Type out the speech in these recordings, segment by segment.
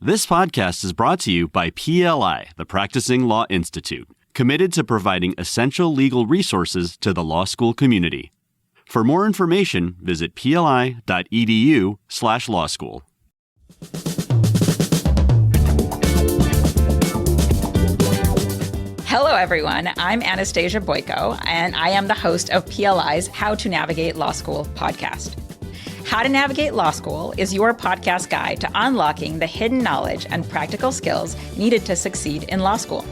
This podcast is brought to you by PLI, the Practicing Law Institute, committed to providing essential legal resources to the law school community. For more information, visit pli.edu/law school. Hello, everyone. I'm Anastasia Boyko, and I am the host of PLI's How to Navigate Law School podcast. How to Navigate Law School is your podcast guide to unlocking the hidden knowledge and practical skills needed to succeed in law school.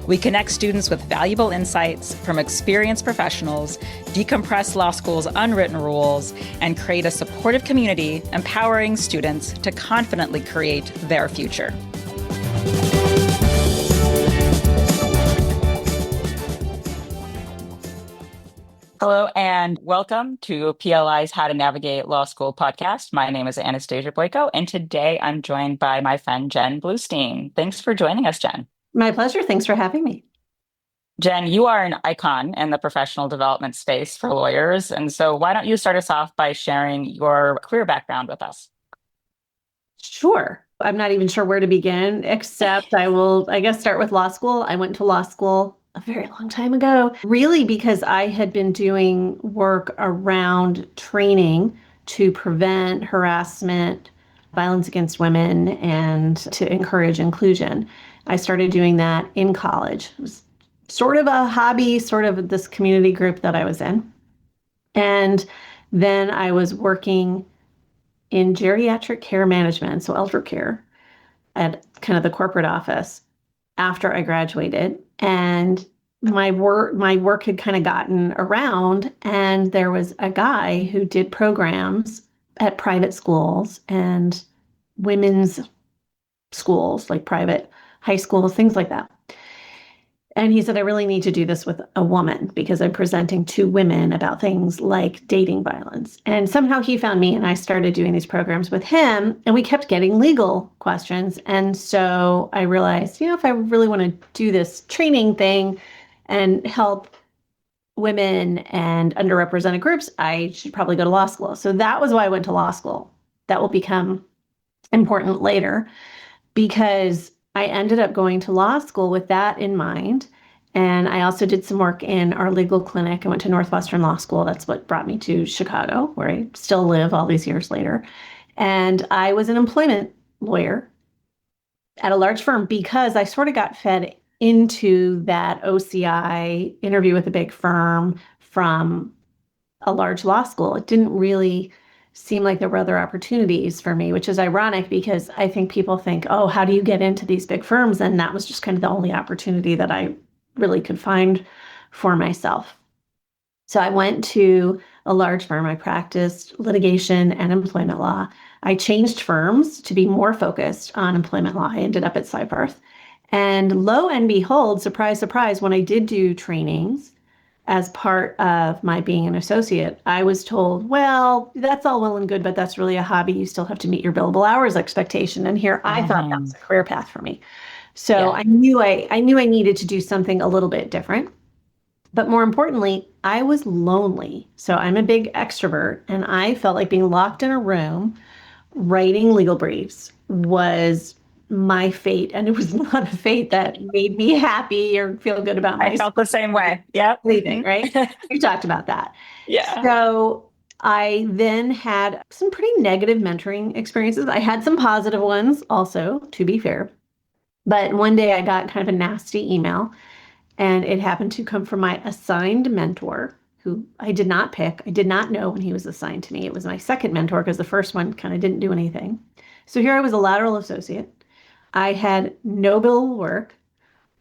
We connect students with valuable insights from experienced professionals, decompress law school's unwritten rules, and create a supportive community empowering students to confidently create their future. Hello and welcome to PLI's How to Navigate Law School podcast. My name is Anastasia Boyko, and today I'm joined by my friend Jen Bluestein. Thanks for joining us, Jen. My pleasure. Thanks for having me. Jen, you are an icon in the professional development space for lawyers. And so why don't you start us off by sharing your career background with us? Sure. I'm not even sure where to begin, except I guess, start with law school. I went to law school a very long time ago, really because I had been doing work around training to prevent harassment, violence against women, and to encourage inclusion. I started doing that in college. It was sort of a hobby, sort of this community group that I was in. And then I was working in geriatric care management, so elder care, at kind of the corporate office after I graduated. And my work had kind of gotten around, and there was a guy who did programs at private schools and women's schools, like private high schools, things like that. And he said, I really need to do this with a woman because I'm presenting to women about things like dating violence. And somehow he found me, and I started doing these programs with him, and we kept getting legal questions. And so I realized, if I really want to do this training thing and help women and underrepresented groups, I should probably go to law school. So that was why I went to law school. That will become important later, because I ended up going to law school with that in mind. And I also did some work in our legal clinic. I went to Northwestern Law School. That's what brought me to Chicago, where I still live all these years later. And I was an employment lawyer at a large firm because I sort of got fed into that OCI interview with a big firm from a large law school. It didn't really seem like there were other opportunities for me, which is ironic because I think people think, oh, how do you get into these big firms? And that was just kind of the only opportunity that I really could find for myself. So I went to a large firm. I practiced litigation and employment law. I changed firms to be more focused on employment law. I ended up at Cybarth. And lo and behold, surprise, surprise, when I did do trainings, as part of my being an associate, I was told, well, that's all well and good, but that's really a hobby. You still have to meet your billable hours expectation. And here I thought that was a career path for me. So I knew I needed to do something a little bit different. But more importantly, I was lonely. So I'm a big extrovert, and I felt like being locked in a room writing legal briefs was my fate, and it was not a fate that made me happy or feel good about myself. I felt the same way. Yep. Leaving, right? We talked about that. Yeah. So I then had some pretty negative mentoring experiences. I had some positive ones also, to be fair. But one day I got kind of a nasty email, and it happened to come from my assigned mentor, who I did not pick. I did not know when he was assigned to me. It was my second mentor because the first one kind of didn't do anything. So here I was, a lateral associate. I had no billable work.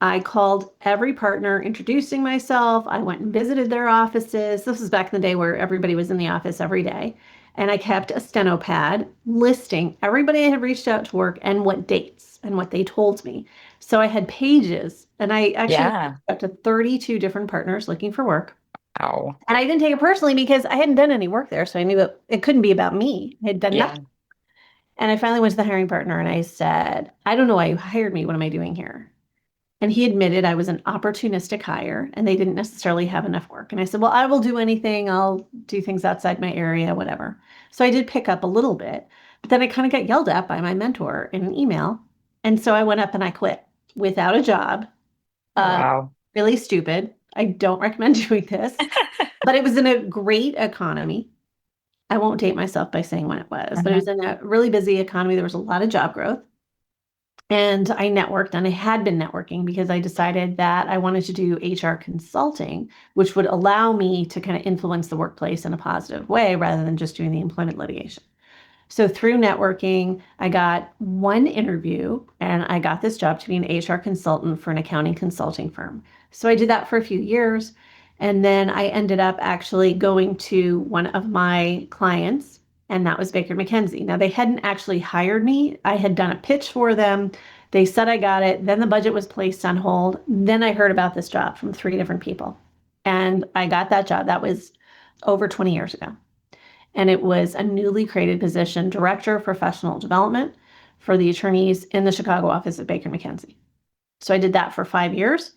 I called every partner introducing myself. I went and visited their offices. This was back in the day where everybody was in the office every day. And I kept a steno pad listing everybody I had reached out to work and what dates and what they told me. So I had pages, and I actually up to 32 different partners looking for work. Wow. And I didn't take it personally because I hadn't done any work there. So I knew that it couldn't be about me. I had done nothing. And I finally went to the hiring partner and I said, I don't know why you hired me. What am I doing here? And he admitted I was an opportunistic hire and they didn't necessarily have enough work. And I said, well, I will do anything. I'll do things outside my area, whatever. So I did pick up a little bit, but then I kind of got yelled at by my mentor in an email. And so I went up and I quit without a job. Wow. Really stupid. I don't recommend doing this, but it was in a great economy. I won't date myself by saying when it was, but it was in a really busy economy. There was a lot of job growth. And I networked, and I had been networking because I decided that I wanted to do HR consulting, which would allow me to kind of influence the workplace in a positive way rather than just doing the employment litigation. So through networking, I got one interview and I got this job to be an HR consultant for an accounting consulting firm. So I did that for a few years. And then I ended up actually going to one of my clients, and that was Baker McKenzie. Now, they hadn't actually hired me. I had done a pitch for them. They said I got it. Then the budget was placed on hold. Then I heard about this job from 3 different people. And I got that job. That was over 20 years ago. And it was a newly created position, Director of Professional Development for the attorneys in the Chicago office of Baker McKenzie. So I did that for 5 years.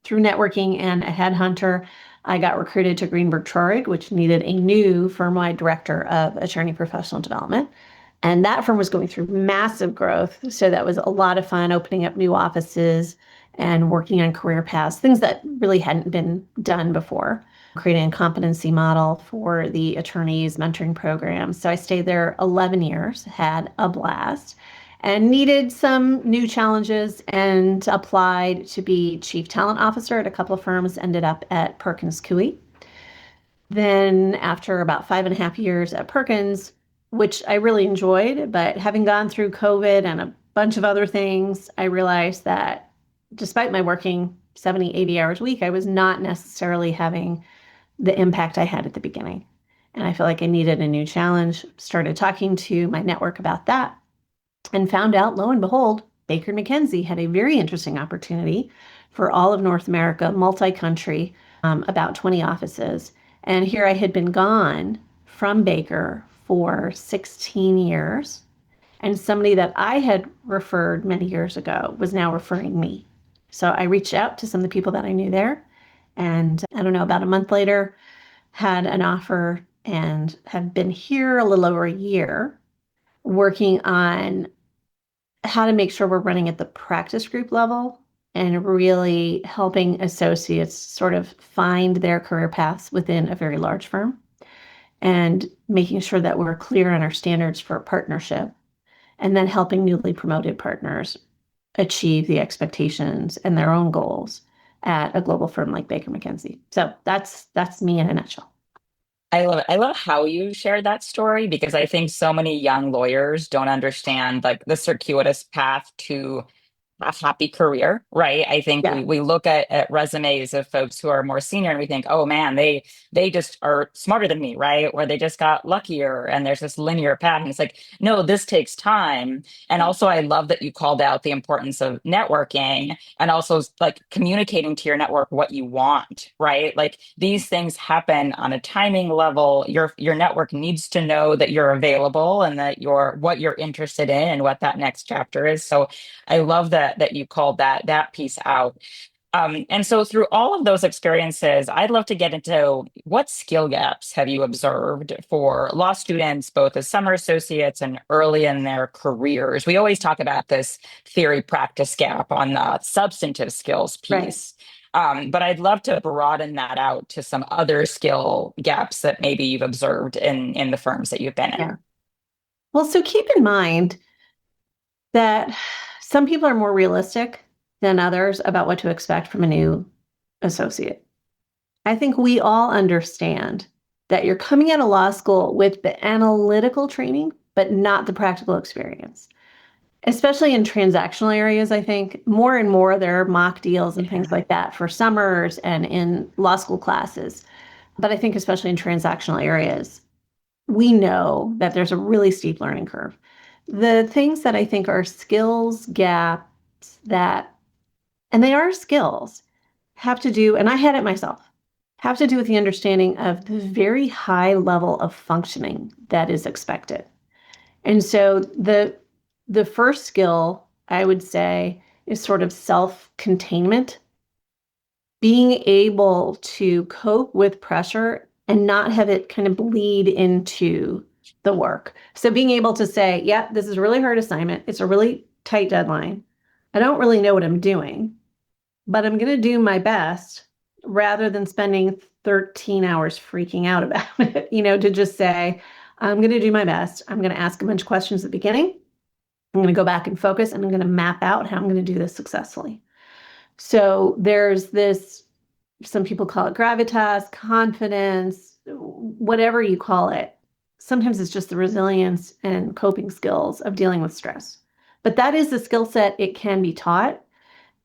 Through networking and a headhunter, I got recruited to Greenberg Traurig, which needed a new firm-wide director of attorney professional development. And that firm was going through massive growth. So that was a lot of fun, opening up new offices and working on career paths, things that really hadn't been done before, creating a competency model for the attorneys, mentoring programs. So I stayed there 11 years, had a blast, and needed some new challenges and applied to be chief talent officer at a couple of firms, ended up at Perkins Coie. Then after about 5.5 years at Perkins, which I really enjoyed, but having gone through COVID and a bunch of other things, I realized that despite my working 70, 80 hours a week, I was not necessarily having the impact I had at the beginning. And I felt like I needed a new challenge, started talking to my network about that, and found out, lo and behold, Baker McKenzie had a very interesting opportunity for all of North America, multi-country, about 20 offices. And here I had been gone from Baker for 16 years. And somebody that I had referred many years ago was now referring me. So I reached out to some of the people that I knew there. And I don't know, about a month later, had an offer and have been here a little over a year working on how to make sure we're running at the practice group level and really helping associates sort of find their career paths within a very large firm and making sure that we're clear on our standards for partnership, and then helping newly promoted partners achieve the expectations and their own goals at a global firm like Baker McKenzie. So that's me in a nutshell. I love it. I love how you shared that story because I think so many young lawyers don't understand like the circuitous path to a happy career, right? I think Yeah. we look at resumes of folks who are more senior and we think, oh man, they just are smarter than me, right? Or they just got luckier and there's this linear path. And it's like, no, this takes time. And also I love that you called out the importance of networking and also like communicating to your network what you want, right? Like these things happen on a timing level. Your network needs to know that you're available and that what you're interested in and what that next chapter is. So I love that you called that piece out. And so through all of those experiences, I'd love to get into what skill gaps have you observed for law students, both as summer associates and early in their careers? We always talk about this theory practice gap on the substantive skills piece. Right. But I'd love to broaden that out to some other skill gaps that maybe you've observed in the firms that you've been in. Yeah. Well, so keep in mind that some people are more realistic than others about what to expect from a new associate. I think we all understand that you're coming out of law school with the analytical training, but not the practical experience. Especially in transactional areas, I think more and more there are mock deals and things like that for summers and in law school classes. But I think especially in transactional areas, we know that there's a really steep learning curve. The things that I think are skills gaps and they are skills, have to do, and I had it myself, have to do with the understanding of the very high level of functioning that is expected. And so the first skill, I would say, is sort of self-containment, being able to cope with pressure and not have it kind of bleed into the work. So being able to say, yeah, this is a really hard assignment. It's a really tight deadline. I don't really know what I'm doing, but I'm going to do my best rather than spending 13 hours freaking out about it, to just say, I'm going to do my best. I'm going to ask a bunch of questions at the beginning. I'm going to go back and focus, and I'm going to map out how I'm going to do this successfully. So there's this, some people call it gravitas, confidence, whatever you call it. Sometimes it's just the resilience and coping skills of dealing with stress. But that is the skill set. It can be taught.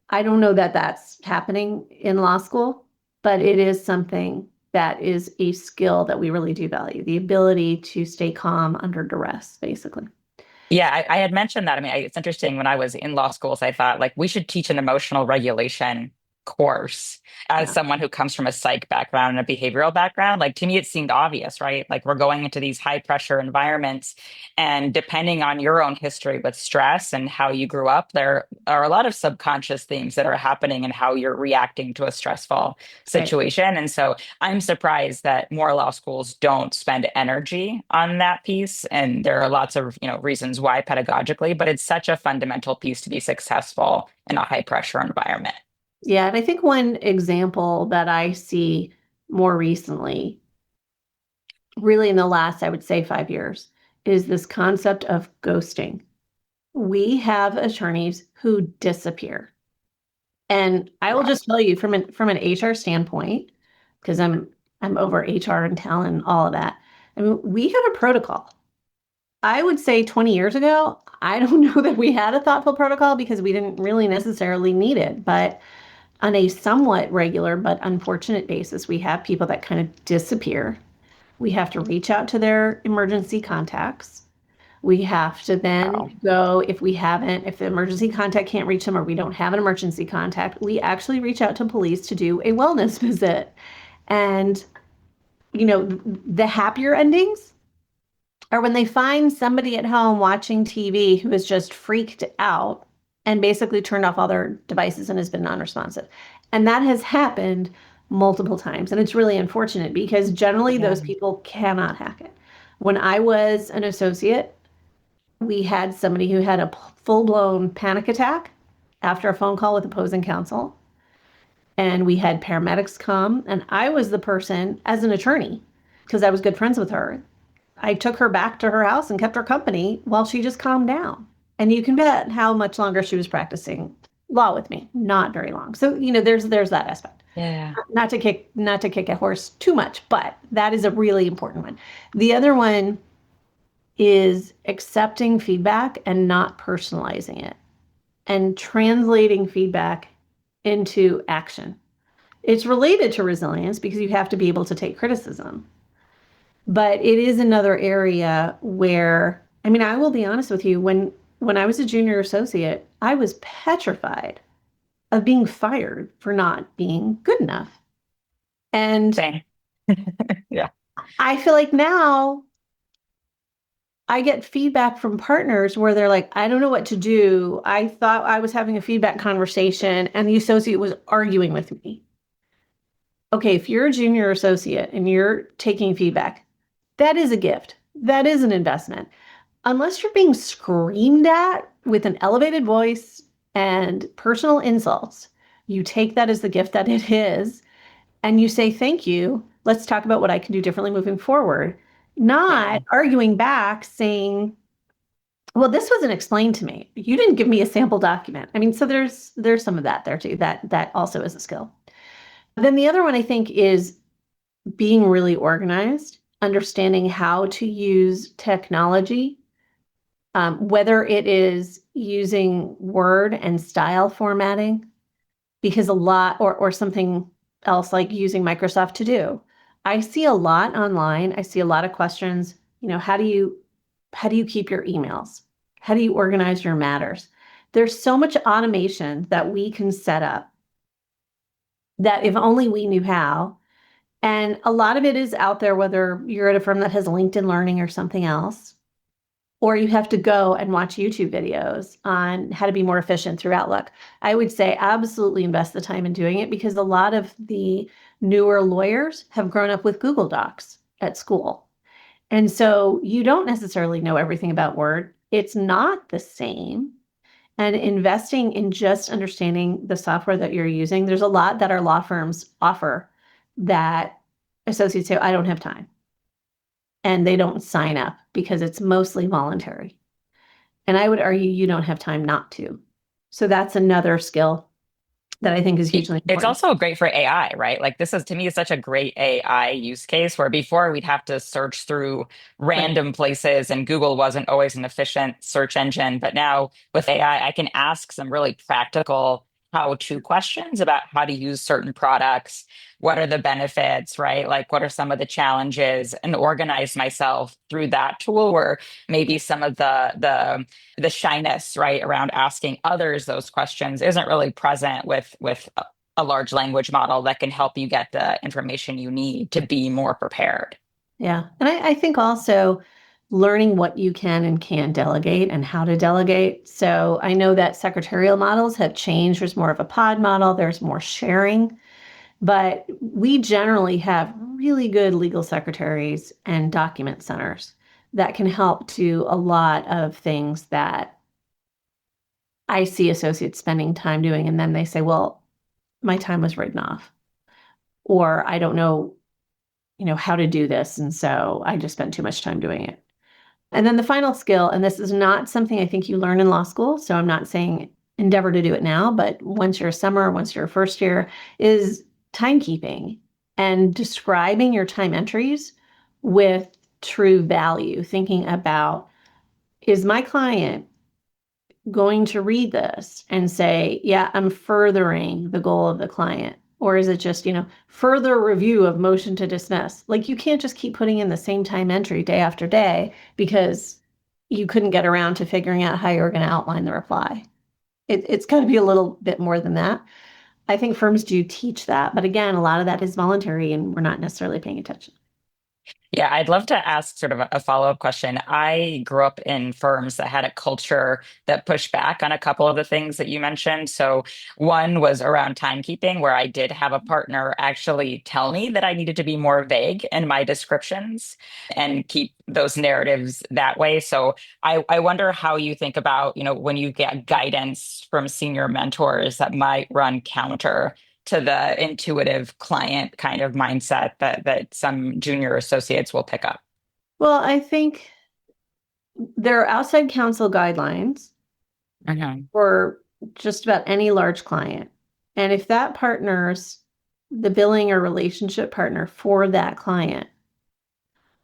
I don't know that that's happening in law school, but it is something that is a skill that we really do value, the ability to stay calm under duress, basically. Yeah, I had mentioned that. I mean, it's interesting. When I was in law schools, I thought like we should teach an emotional regulation course as someone who comes from a psych background and a behavioral background. Like to me, it seemed obvious, right? Like we're going into these high pressure environments, and depending on your own history with stress and how you grew up, there are a lot of subconscious things that are happening in how you're reacting to a stressful situation. Right. And so I'm surprised that more law schools don't spend energy on that piece. And there are lots of, reasons why pedagogically, but it's such a fundamental piece to be successful in a high pressure environment. Yeah, and I think one example that I see more recently, really in the last, I would say 5 years, is this concept of ghosting. We have attorneys who disappear. And I will just tell you from an HR standpoint, because I'm over HR and talent and all of that. I mean, we have a protocol. I would say 20 years ago, I don't know that we had a thoughtful protocol because we didn't really necessarily need it. But on a somewhat regular but unfortunate basis, we have people that kind of disappear. We have to reach out to their emergency contacts. We have to then go, if the emergency contact can't reach them or we don't have an emergency contact, we actually reach out to police to do a wellness visit. And, the happier endings are when they find somebody at home watching TV who is just freaked out and basically turned off all their devices and has been non-responsive. And that has happened multiple times. And it's really unfortunate because generally those people cannot hack it. When I was an associate, we had somebody who had a full-blown panic attack after a phone call with opposing counsel. And we had paramedics come. And I was the person, as an attorney, because I was good friends with her, I took her back to her house and kept her company while she just calmed down. And you can bet how much longer she was practicing law with me. Not very long. So, there's that aspect. Yeah. Not to kick a horse too much, but that is a really important one. The other one is accepting feedback and not personalizing it and translating feedback into action. It's related to resilience because you have to be able to take criticism. But it is another area where, I will be honest with you, when I was a junior associate, I was petrified of being fired for not being good enough. And same. Yeah. I feel like now I get feedback from partners where they're like, I don't know what to do. I thought I was having a feedback conversation and the associate was arguing with me. Okay, if you're a junior associate and you're taking feedback, that is a gift. That is an investment. Unless you're being screamed at with an elevated voice and personal insults, you take that as the gift that it is, and you say, thank you. Let's talk about what I can do differently moving forward. Not arguing back saying, well, this wasn't explained to me. You didn't give me a sample document. So there's some of that there too. That also is a skill. Then the other one I think is being really organized, understanding how to use technology, whether it is using Word and style formatting, because a lot, or something else like using Microsoft To Do. I see a lot online. I see a lot of questions, how do you keep your emails? How do you organize your matters? There's so much automation that we can set up that if only we knew how. And a lot of it is out there, whether you're at a firm that has LinkedIn Learning or something else, or you have to go and watch YouTube videos on how to be more efficient through Outlook. I would say absolutely invest the time in doing it, because a lot of the newer lawyers have grown up with Google Docs at school. And so you don't necessarily know everything about Word. It's not the same. And investing in just understanding the software that you're using, there's a lot that our law firms offer that associates say, I don't have time. And they don't sign up because it's mostly voluntary. And I would argue you don't have time not to. So that's another skill that I think is hugely important. It's also great for AI, right? Like this is, to me, is such a great AI use case where before we'd have to search through random places and Google wasn't always an efficient search engine. But now with AI, I can ask some really practical how-to questions about how to use certain products. What are the benefits, right? Like what are some of the challenges, and organize myself through that tool where maybe some of the shyness, right, around asking others those questions isn't really present with a large language model that can help you get the information you need to be more prepared. Yeah. And I think also learning what you can and can't delegate and how to delegate. So I know that secretarial models have changed. There's more of a pod model, there's more sharing, but we generally have really good legal secretaries and document centers that can help do a lot of things that I see associates spending time doing. And then they say, well, my time was written off, or I don't know, how to do this. And so I just spent too much time doing it. And then the final skill, and this is not something I think you learn in law school, so I'm not saying endeavor to do it now, but once you're a summer, once you're a first year, is timekeeping and describing your time entries with true value, thinking about, is my client going to read this and say, yeah, I'm furthering the goal of the client? Or is it just, further review of motion to dismiss? Like you can't just keep putting in the same time entry day after day because you couldn't get around to figuring out how you're going to outline the reply. It's got to be a little bit more than that. I think firms do teach that. But again, a lot of that is voluntary and we're not necessarily paying attention. Yeah, I'd love to ask sort of a follow-up question. I grew up in firms that had a culture that pushed back on a couple of the things that you mentioned. So one was around timekeeping, where I did have a partner actually tell me that I needed to be more vague in my descriptions and keep those narratives that way. So I wonder how you think about, when you get guidance from senior mentors that might run counter to the intuitive client kind of mindset that some junior associates will pick up? Well, I think there are outside counsel guidelines for just about any large client. And if that partner's the billing or relationship partner for that client,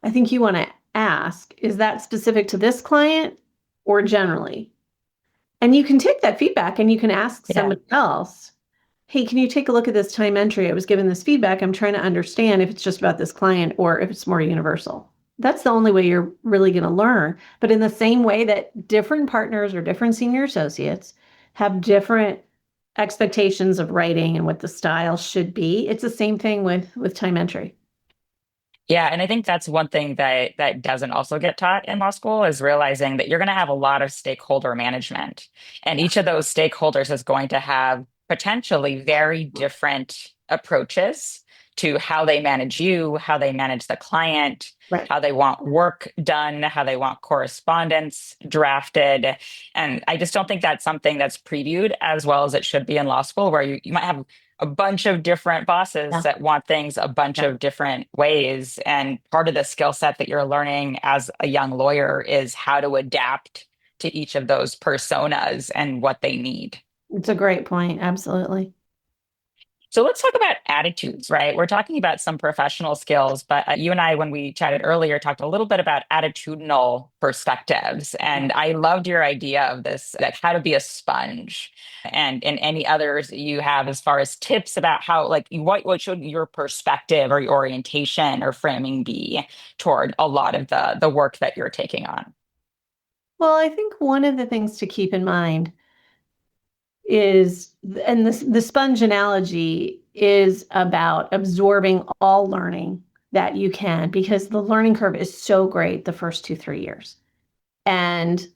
I think you want to ask, is that specific to this client or generally? And you can take that feedback and you can ask somebody else, hey, can you take a look at this time entry? I was given this feedback. I'm trying to understand if it's just about this client or if it's more universal. That's the only way you're really going to learn. But in the same way that different partners or different senior associates have different expectations of writing and what the style should be, it's the same thing with time entry. Yeah, and I think that's one thing that doesn't also get taught in law school is realizing that you're going to have a lot of stakeholder management, and each of those stakeholders is going to have potentially very different approaches to how they manage you, how they manage the client, Right. how they want work done, how they want correspondence drafted. And I just don't think that's something that's previewed as well as it should be in law school, where you might have a bunch of different bosses that want things a bunch of different ways. And part of the skill set that you're learning as a young lawyer is how to adapt to each of those personas and what they need. It's a great point. Absolutely. So let's talk about attitudes, right? We're talking about some professional skills, but you and I, when we chatted earlier, talked a little bit about attitudinal perspectives. And I loved your idea of this, like how to be a sponge, and any others you have as far as tips about how, like, what should your perspective or your orientation or framing be toward a lot of the work that you're taking on? Well, I think one of the things to keep in mind is, and the sponge analogy is about absorbing all learning that you can, because the learning curve is so great the first 2-3 years. And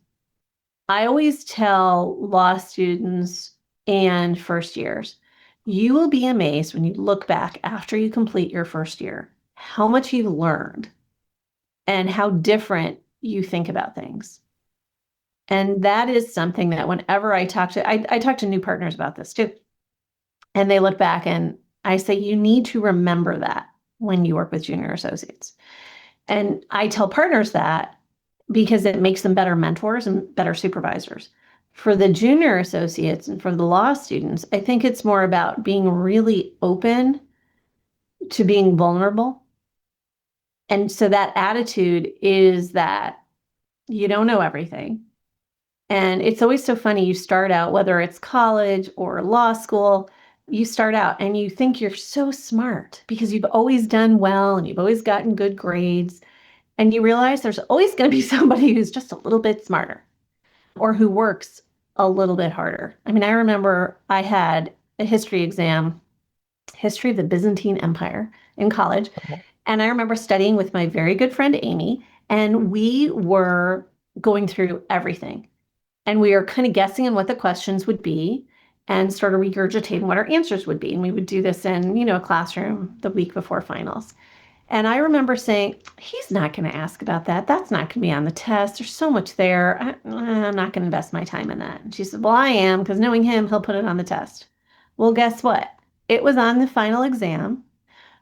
I always tell law students and first years, you will be amazed when you look back after you complete your first year, how much you've learned and how different you think about things. And that is something that whenever I talk to, I talk to new partners about this too. And they look back and I say, you need to remember that when you work with junior associates. And I tell partners that because it makes them better mentors and better supervisors. For the junior associates and for the law students, I think it's more about being really open to being vulnerable. And so that attitude is that you don't know everything. And it's always so funny. You start out, whether it's college or law school, you start out and you think you're so smart because you've always done well and you've always gotten good grades. And you realize there's always going to be somebody who's just a little bit smarter or who works a little bit harder. I mean, I remember I had a history exam, history of the Byzantine Empire in college. And I remember studying with my very good friend, Amy, and we were going through everything. And we were kind of guessing on what the questions would be and sort of regurgitating what our answers would be. And we would do this in, a classroom the week before finals. And I remember saying, he's not going to ask about that. That's not going to be on the test. There's so much there. I'm not going to invest my time in that. And she said, well, I am, because knowing him, he'll put it on the test. Well, guess what? It was on the final exam.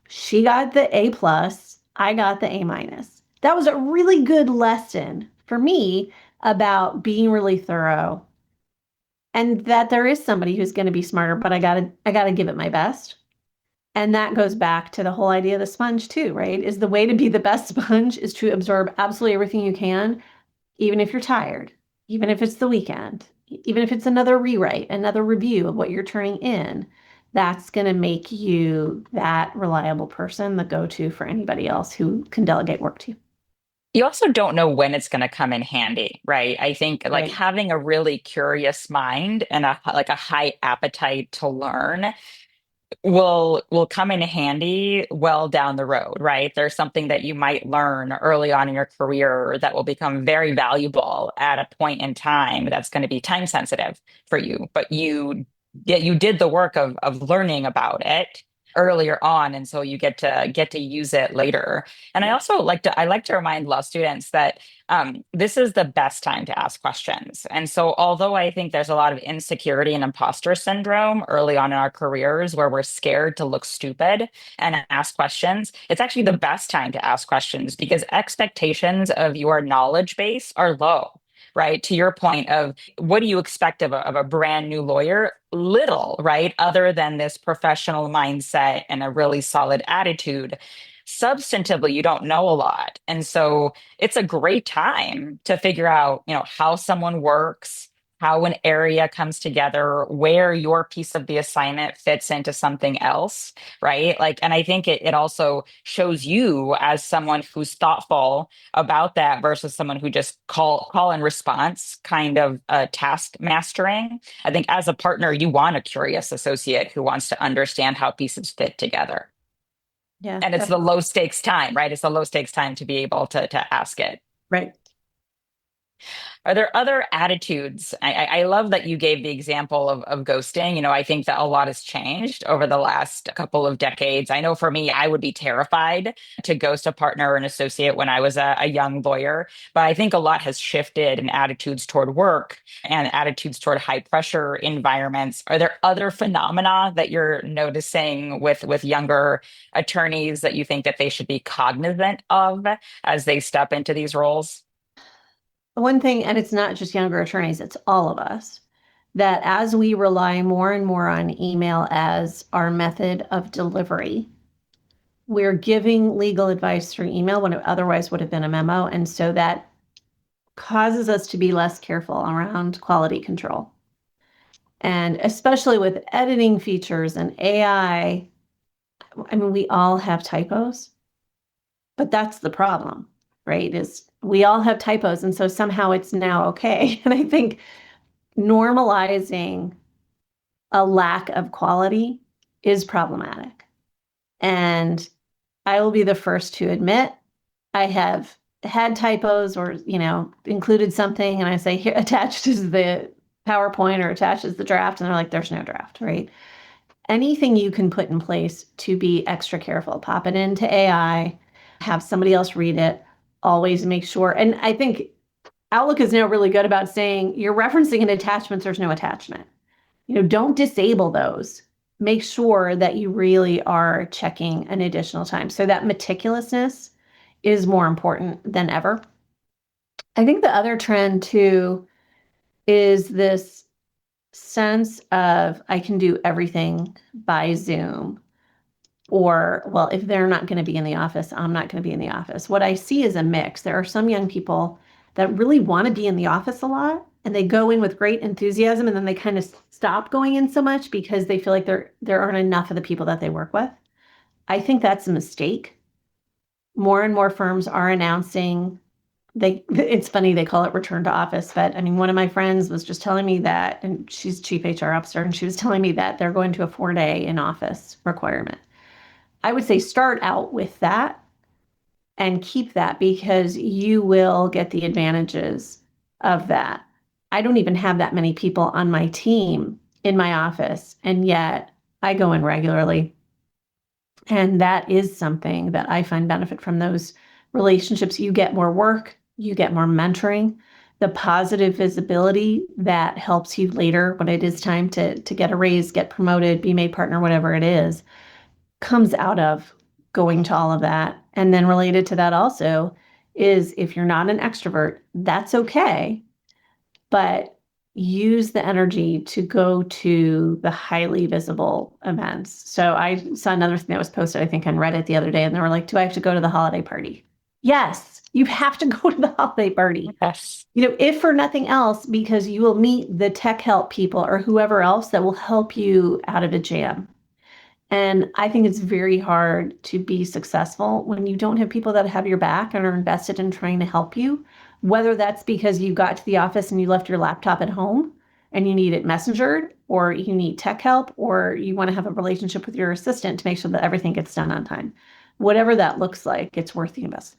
She got the A plus. I got the A minus. That was a really good lesson for me about being really thorough and that there is somebody who's going to be smarter, but I gotta give it my best. And that goes back to the whole idea of the sponge too, right? Is the way to be the best sponge is to absorb absolutely everything you can, even if you're tired, even if it's the weekend, even if it's another rewrite, another review of what you're turning in. That's going to make you that reliable person, the go-to for anybody else who can delegate work to you. You also don't know when it's going to come in handy, right? I think like Right. having a really curious mind and a high appetite to learn will come in handy well down the road, right? There's something that you might learn early on in your career that will become very valuable at a point in time that's going to be time sensitive for you, but you did the work of learning about it earlier on, and so you get to use it later. And I like to remind law students that this is the best time to ask questions. And so, although I think there's a lot of insecurity and imposter syndrome early on in our careers where we're scared to look stupid and ask questions, it's actually the best time to ask questions because expectations of your knowledge base are low. Right. To your point of what do you expect of a brand new lawyer? Little, right? Other than this professional mindset and a really solid attitude. Substantively, you don't know a lot. And so it's a great time to figure out, how someone works, how an area comes together, where your piece of the assignment fits into something else, right? Like, and I think it also shows you as someone who's thoughtful about that versus someone who just call and response kind of task mastering. I think as a partner, you want a curious associate who wants to understand how pieces fit together. Yeah. And it's the low stakes time, right? It's the low stakes time to be able to ask it. Right. Are there other attitudes? I love that you gave the example of ghosting. I think that a lot has changed over the last couple of decades. I know for me, I would be terrified to ghost a partner or an associate when I was a young lawyer, but I think a lot has shifted in attitudes toward work and attitudes toward high pressure environments. Are there other phenomena that you're noticing with younger attorneys that you think that they should be cognizant of as they step into these roles? One thing, and it's not just younger attorneys, it's all of us, that as we rely more and more on email as our method of delivery, we're giving legal advice through email when it otherwise would have been a memo. And so that causes us to be less careful around quality control. And especially with editing features and AI, I mean, we all have typos, but that's the problem, right? Is we all have typos. And so somehow it's now okay. And I think normalizing a lack of quality is problematic. And I will be the first to admit I have had typos or, included something, and I say, here, attached is the PowerPoint or attached is the draft, and they're like, there's no draft, right? Anything you can put in place to be extra careful, pop it into AI, have somebody else read it, always make sure. And I think Outlook is now really good about saying you're referencing an attachment, there's no attachment. Don't disable those. Make sure that you really are checking an additional time. So that meticulousness is more important than ever. I think the other trend too is this sense of I can do everything by Zoom, or, well, if they're not going to be in the office, I'm not going to be in the office. What I see is a mix. There are some young people that really want to be in the office a lot, and they go in with great enthusiasm, and then they kind of stop going in so much because they feel like there aren't enough of the people that they work with. I think that's a mistake. More and more firms are announcing it's funny, they call it return to office, but I mean, one of my friends was just telling me that, and she's chief HR officer, and she was telling me that they're going to a 4-day in office requirement. I would say start out with that and keep that, because you will get the advantages of that. I don't even have that many people on my team in my office, and yet I go in regularly. And that is something that I find benefit from those relationships. You get more work, you get more mentoring, the positive visibility that helps you later when it is time to get a raise, get promoted, be made partner, whatever it is, comes out of going to all of that. And then related to that also is, if you're not an extrovert, that's okay, but use the energy to go to the highly visible events. So I saw another thing that was posted, I think, on Reddit the other day, and they were like, do I have to go to the holiday party? Yes, you have to go to the holiday party. Yes. If for nothing else, because you will meet the tech help people or whoever else that will help you out of a jam. And I think it's very hard to be successful when you don't have people that have your back and are invested in trying to help you, whether that's because you got to the office and you left your laptop at home and you need it messengered, or you need tech help, or you want to have a relationship with your assistant to make sure that everything gets done on time. Whatever that looks like, it's worth the investment.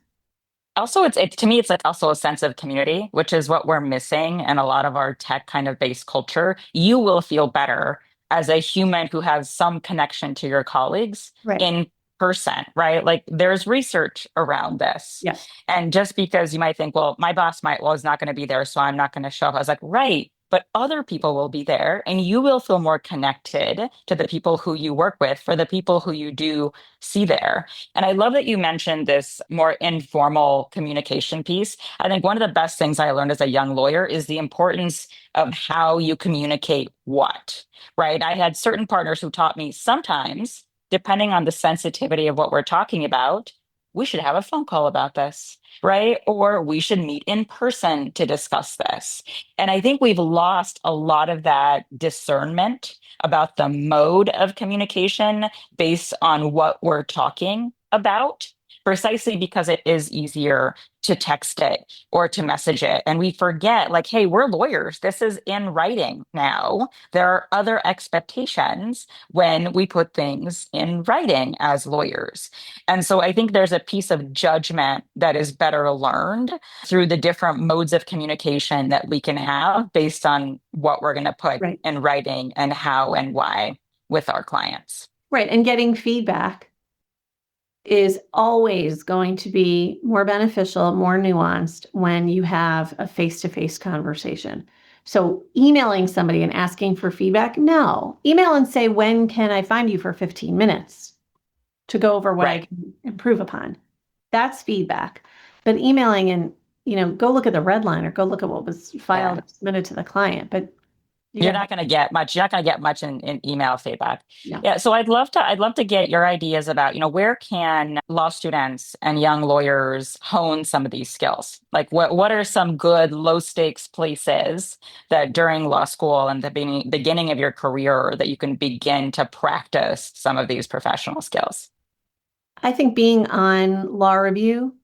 Also, it's to me, it's like also a sense of community, which is what we're missing in a lot of our tech kind of based culture. You will feel better as a human who has some connection to your colleagues Right. in person, right? Like there's research around this. Yes. And just because you might think, well, my boss is not going to be there, so I'm not going to show up. I was like, right. But other people will be there, and you will feel more connected to the people who you work with, for the people who you do see there. And I love that you mentioned this more informal communication piece. I think one of the best things I learned as a young lawyer is the importance of how you communicate what, right? I had certain partners who taught me sometimes, depending on the sensitivity of what we're talking about, we should have a phone call about this, right? Or we should meet in person to discuss this. And I think we've lost a lot of that discernment about the mode of communication based on what we're talking about, precisely because it is easier to text it or to message it. And we forget, like, hey, we're lawyers. This is in writing now. There are other expectations when we put things in writing as lawyers. And so I think there's a piece of judgment that is better learned through the different modes of communication that we can have based on what we're going to put Right. in writing and how and why with our clients. Right. And getting feedback is always going to be more beneficial, more nuanced when you have a face-to-face conversation. So emailing somebody and asking for feedback, no. Email and say, when can I find you for 15 minutes to go over what I can improve upon? That's feedback. But emailing and, go look at the red line or go look at what was filed and submitted to the client. But you're not going to get much. You're not going to get much in email feedback. No. Yeah. So I'd love to get your ideas about, where can law students and young lawyers hone some of these skills? Like what are some good low stakes places that during law school and the beginning of your career that you can begin to practice some of these professional skills? I think being on law review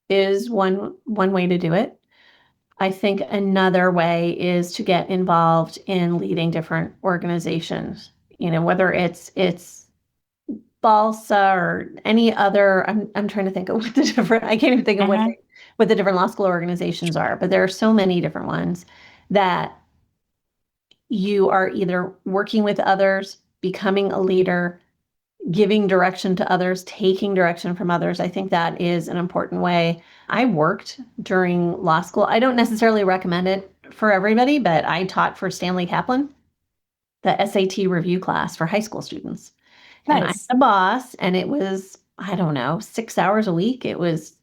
is one way to do it. I think another way is to get involved in leading different organizations, whether it's Balsa or any other, I'm trying to think of what the different, I can't even think of what what the different law school organizations are, but there are so many different ones that you are either working with others, becoming a leader, giving direction to others, taking direction from others. I think that is an important way. I worked during law school. I don't necessarily recommend it for everybody, but I taught for Stanley Kaplan, the SAT review class for high school students. Nice. And I had a boss, and it was, I don't know, 6 hours a week. It was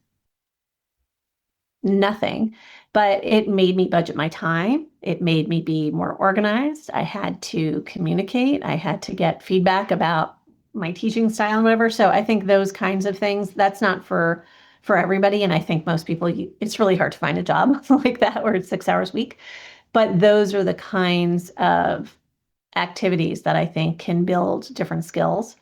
nothing, but it made me budget my time. It made me be more organized. I had to communicate. I had to get feedback about my teaching style and whatever. So I think those kinds of things, that's not for everybody. And I think most people, it's really hard to find a job like that where it's 6 hours a week. But those are the kinds of activities that I think can build different skills.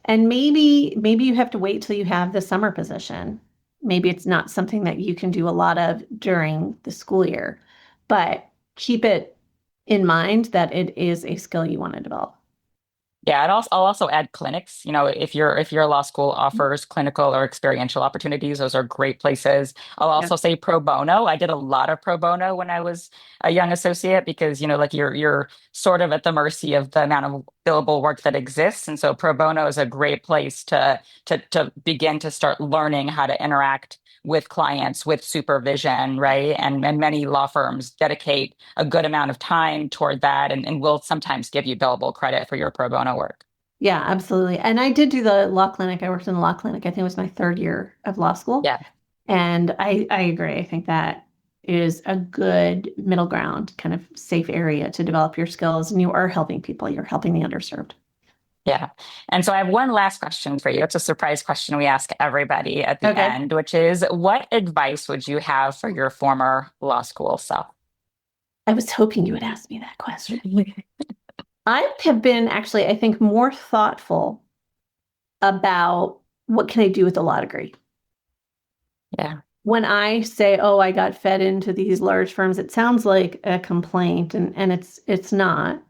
And maybe you have to wait till you have the summer position. Maybe it's not something that you can do a lot of during the school year, but keep it in mind that it is a skill you want to develop. Yeah, and I'll also add clinics. If your law school offers clinical or experiential opportunities, those are great places. I'll also say pro bono. I did a lot of pro bono when I was a young associate because, like you're sort of at the mercy of the amount of billable work that exists. And so pro bono is a great place to begin to start learning how to interact with clients, with supervision, right? And many law firms dedicate a good amount of time toward that and will sometimes give you billable credit for your pro bono work. Yeah, absolutely. And I did do the law clinic. I worked in the law clinic. I think it was my third year of law school. Yeah. And I agree. I think that is a good middle ground, kind of safe area to develop your skills. And you are helping people. You're helping the underserved. Yeah. And so I have one last question for you. It's a surprise question we ask everybody at the end, which is, what advice would you have for your former law school self? I was hoping you would ask me that question. I have been actually, I think, more thoughtful about what can I do with a law degree. Yeah. When I say, oh, I got fed into these large firms, it sounds like a complaint, and it's not.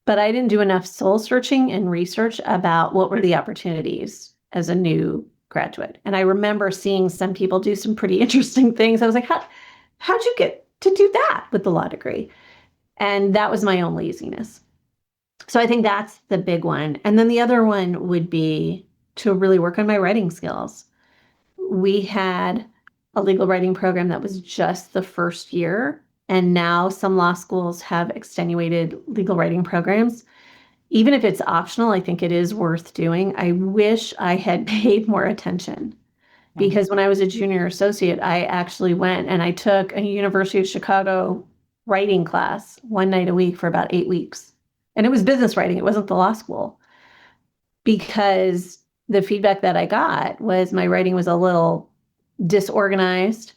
But I didn't do enough soul searching and research about what were the opportunities as a new graduate. And I remember seeing some people do some pretty interesting things. I was like, how'd you get to do that with the law degree? And that was my own laziness. So I think that's the big one. And then the other one would be to really work on my writing skills. We had a legal writing program that was just the first year. And now some law schools have extenuated legal writing programs. Even if it's optional, I think it is worth doing. I wish I had paid more attention because when I was a junior associate, I actually went and I took a University of Chicago writing class one night a week for about 8 weeks. And it was business writing. It wasn't the law school, because the feedback that I got was my writing was a little disorganized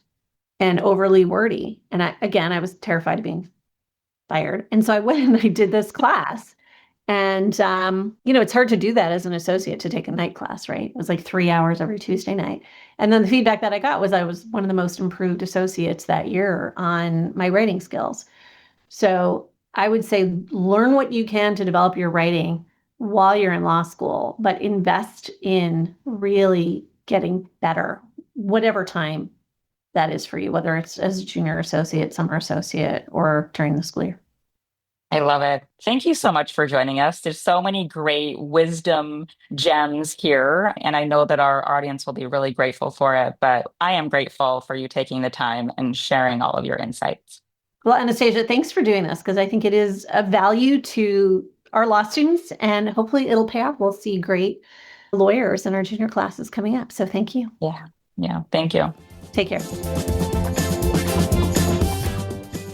and overly wordy. And I was terrified of being fired. And so I went and I did this class. And, it's hard to do that as an associate, to take a night class, right? It was like 3 hours every Tuesday night. And then the feedback that I got was I was one of the most improved associates that year on my writing skills. So I would say learn what you can to develop your writing while you're in law school, but invest in really getting better, whatever time that is for you, whether it's as a junior associate, summer associate, or during the school year. I love it. Thank you so much for joining us. There's so many great wisdom gems here, and I know that our audience will be really grateful for it, but I am grateful for you taking the time and sharing all of your insights. Well, Anastasia, thanks for doing this, because I think it is of value to our law students, and hopefully it'll pay off. We'll see great lawyers in our junior classes coming up. So thank you. Yeah. Thank you. Take care.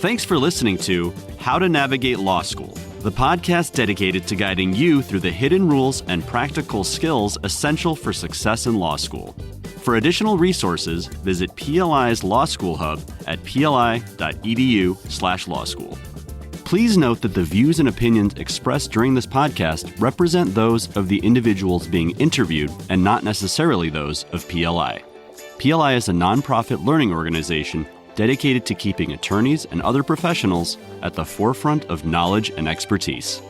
Thanks for listening to How to Navigate Law School, the podcast dedicated to guiding you through the hidden rules and practical skills essential for success in law school. For additional resources, visit PLI's Law School Hub at pli.edu/law school. Please note that the views and opinions expressed during this podcast represent those of the individuals being interviewed and not necessarily those of PLI. PLI is a nonprofit learning organization dedicated to keeping attorneys and other professionals at the forefront of knowledge and expertise.